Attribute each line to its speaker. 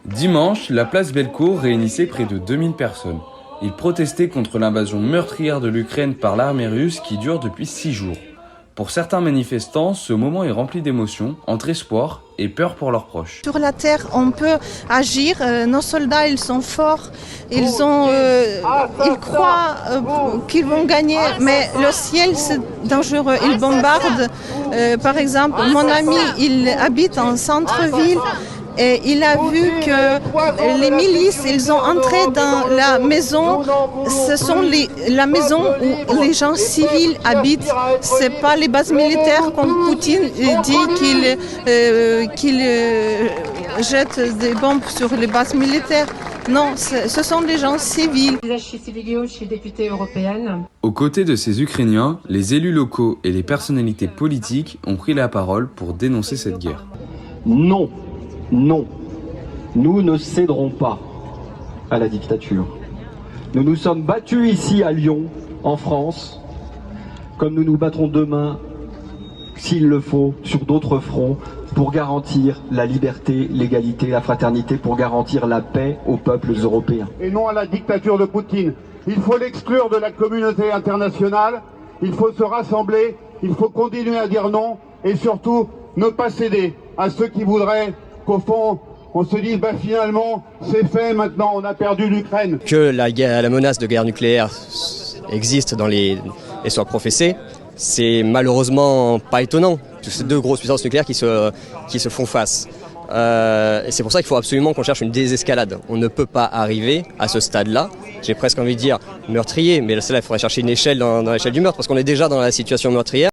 Speaker 1: Dimanche, la place Bellecour réunissait près de 2000 personnes. Ils protestaient contre l'invasion meurtrière de l'Ukraine par l'armée russe qui dure depuis 6 jours. Pour certains manifestants, ce moment est rempli d'émotions, entre espoir et peur pour leurs proches.
Speaker 2: Sur la terre, on peut agir. Nos soldats, ils sont forts. Ils croient qu'ils vont gagner. Mais le ciel, c'est dangereux. Ils bombardent. Par exemple, mon ami, il habite en centre-ville. Et il a vu que les milices, ils ont entré dans la maison. Ce sont la maison où les gens civils habitent. C'est pas les bases militaires comme Poutine dit qu'il jette des bombes sur les bases militaires. Non, ce sont des gens civils.
Speaker 3: Je suis députée européenne.
Speaker 1: Aux côtés de ces Ukrainiens, les élus locaux et les personnalités politiques ont pris la parole pour dénoncer cette guerre.
Speaker 4: Non. Non, nous ne céderons pas à la dictature. Nous nous sommes battus ici à Lyon, en France, comme nous nous battrons demain, s'il le faut, sur d'autres fronts, pour garantir la liberté, l'égalité, la fraternité, pour garantir la paix aux peuples européens.
Speaker 5: Et non à la dictature de Poutine. Il faut l'exclure de la communauté internationale, il faut se rassembler, il faut continuer à dire non, et surtout ne pas céder à ceux qui voudraient qu'au fond, on se dise, finalement, c'est fait, maintenant, on a perdu l'Ukraine.
Speaker 6: Que la menace de guerre nucléaire existe et soit professée, c'est malheureusement pas étonnant. C'est deux grosses puissances nucléaires qui se font face. Et c'est pour ça qu'il faut absolument qu'on cherche une désescalade. On ne peut pas arriver à ce stade-là, j'ai presque envie de dire meurtrier, mais là, il faudrait chercher une échelle dans l'échelle du meurtre, parce qu'on est déjà dans la situation meurtrière.